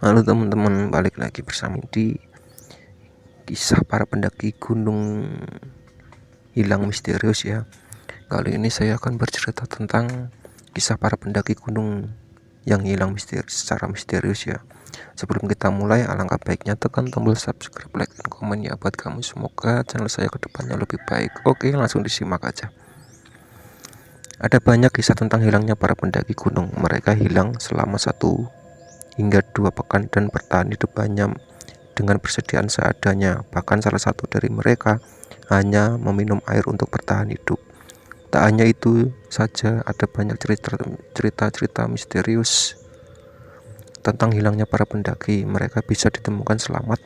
Halo teman-teman, balik lagi bersama di kisah para pendaki gunung hilang misterius ya. Kali ini saya akan bercerita tentang kisah para pendaki gunung yang hilang secara misterius ya. Sebelum kita mulai, alangkah baiknya tekan tombol subscribe, like, dan komen ya buat kamu. Semoga channel saya kedepannya lebih baik. Oke, langsung disimak aja. Ada banyak kisah tentang hilangnya para pendaki gunung. Mereka hilang selama 1 hingga 2 pekan dan bertahan hidup hanya dengan persediaan seadanya. Bahkan salah satu dari mereka hanya meminum air untuk bertahan hidup. Tak hanya itu saja, ada banyak cerita-cerita misterius tentang hilangnya para pendaki. Mereka bisa ditemukan selamat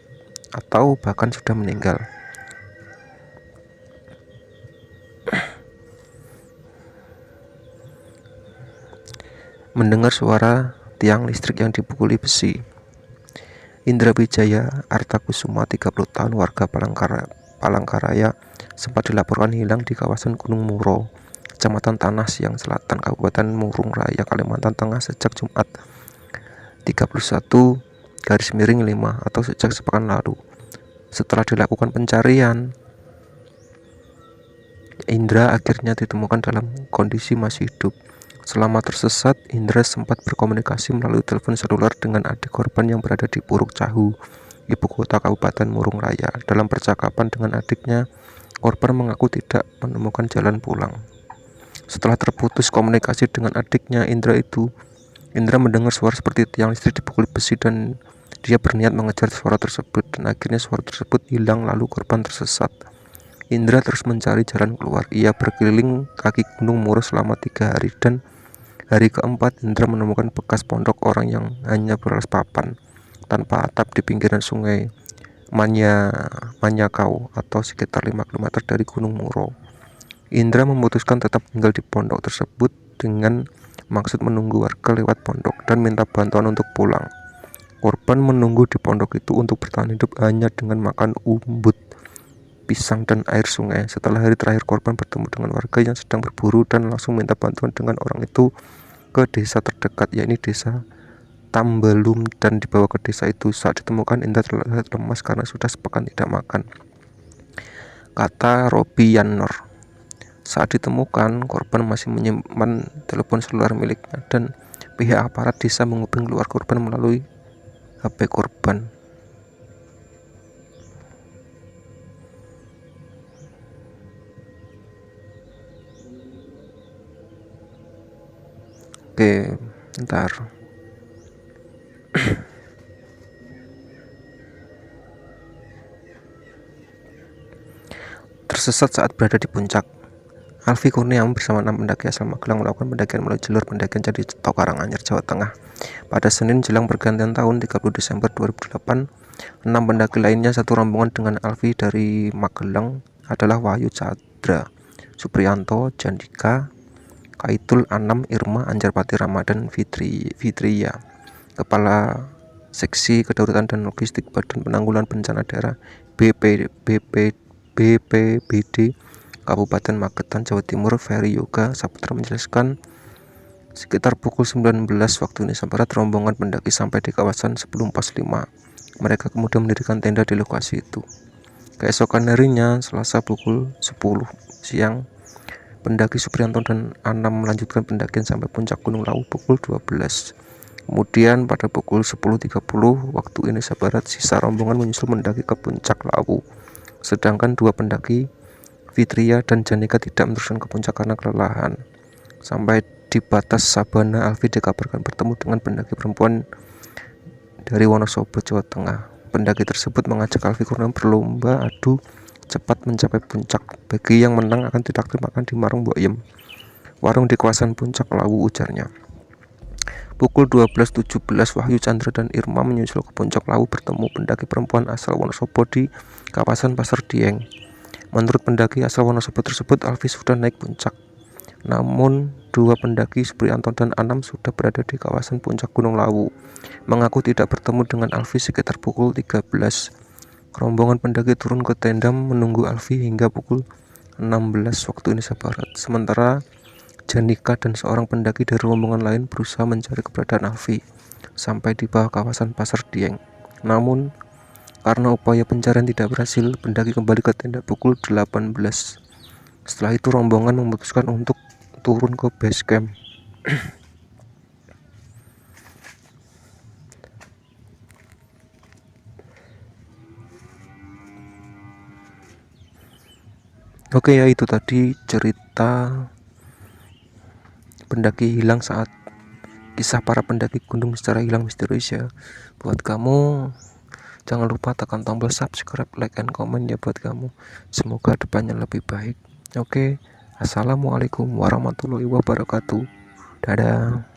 atau bahkan sudah meninggal. Mendengar suara tiang listrik yang dipukuli besi. Indra Wijaya Artakusuma, 30 tahun, warga Palangkaraya, sempat dilaporkan hilang di kawasan Gunung Muro, Kecamatan Tanah Siang Selatan, Kabupaten Murung Raya, Kalimantan Tengah sejak Jumat 31/5 atau sejak sepekan lalu. Setelah dilakukan pencarian, Indra akhirnya ditemukan dalam kondisi masih hidup. Selama tersesat, Indra sempat berkomunikasi melalui telepon seluler dengan adik korban yang berada di Puruk Cahu, ibu kota Kabupaten Murung Raya. Dalam percakapan dengan adiknya, korban mengaku tidak menemukan jalan pulang. Setelah terputus komunikasi dengan adiknya, Indra mendengar suara seperti tiang listrik dipukul besi dan dia berniat mengejar suara tersebut, dan akhirnya suara tersebut hilang lalu korban tersesat. Indra terus mencari jalan keluar. Ia berkeliling kaki Gunung Muro selama 3 hari, dan hari keempat Indra menemukan bekas pondok orang yang hanya beralas papan tanpa atap di pinggiran sungai Manyakau atau sekitar 5 km dari Gunung Muro. Indra memutuskan tetap tinggal di pondok tersebut dengan maksud menunggu warga lewat pondok dan minta bantuan untuk pulang. Korban menunggu di pondok itu untuk bertahan hidup hanya dengan makan umbut, pisang, dan air sungai. Setelah hari terakhir, korban bertemu dengan warga yang sedang berburu dan langsung minta bantuan dengan orang itu ke desa terdekat, yakni desa Tambalum, dan dibawa ke desa itu. Saat ditemukan, Indra terlihat lemas karena sudah sepekan tidak makan, kata Robi Yanor. Saat ditemukan, korban masih menyimpan telepon seluler miliknya, dan pihak aparat desa menghubungi keluarga korban melalui HP korban. Oke, ntar. Tersesat saat berada di puncak. Alfi Kurniawan bersama 6 pendaki asal Magelang melakukan pendakian melalui jalur pendakian Candi Ceto, Karanganyar, Jawa Tengah. Pada Senin jelang pergantian tahun 30 Desember 2008, 6 pendaki lainnya satu rombongan dengan Alfi dari Magelang adalah Wahyu Chandra, Supriyanto, Jandika, Kaitul Anam, Irma, Anjarpati, Ramadan, Fitriya, Kepala Seksi Kedaruratan dan Logistik Badan Penanggulangan Bencana Daerah BPBD Kabupaten Magetan, Jawa Timur, Ferry Yoga Saputra, menjelaskan sekitar pukul 19 waktu Indonesia Barat rombongan pendaki sampai di kawasan sebelum pos 5. Mereka kemudian mendirikan tenda di lokasi itu. Keesokan harinya, Selasa pukul 10 siang, pendaki Supriyanto dan Anam melanjutkan pendakian sampai puncak Gunung Lawu pukul 12. Kemudian pada pukul 10.30 waktu Indonesia Barat, sisa rombongan menyusul mendaki ke puncak Lawu. Sedangkan 2 pendaki, Fitriya dan Janika, tidak meneruskan ke puncak karena kelelahan. Sampai di batas Sabana, Alfi dikabarkan bertemu dengan pendaki perempuan dari Wonosobo, Jawa Tengah. Pendaki tersebut mengajak Alfi Kurniawan berlomba adu cepat mencapai puncak. Bagi yang menang akan ditraktir makan di Warung Boyem, warung di kawasan puncak Lawu, ujarnya. Pukul 12.17 Wahyu Chandra dan Irma menyusul ke puncak Lawu bertemu pendaki perempuan asal Wonosobo di kawasan Pasar Dieng. Menurut pendaki asal Wonosobo tersebut, Alfi sudah naik puncak. Namun 2 pendaki, Supriyanto dan Anam, sudah berada di kawasan puncak Gunung Lawu, mengaku tidak bertemu dengan Alfi sekitar pukul 13. Rombongan pendaki turun ke tenda menunggu Alfi hingga pukul 16 waktu Indonesia Barat. Sementara Janika dan seorang pendaki dari rombongan lain berusaha mencari keberadaan Alfi. sampai di bawah kawasan Pasar Dieng. Namun, karena upaya pencarian tidak berhasil, pendaki kembali ke tenda pukul 18. Setelah itu rombongan memutuskan untuk turun ke base camp. Oke ya, itu tadi cerita pendaki hilang saat kisah para pendaki gunung secara hilang misterius ya. Buat kamu, jangan lupa tekan tombol subscribe, like, and comment ya buat kamu. Semoga depannya lebih baik. Oke, assalamualaikum warahmatullahi wabarakatuh. Dadah.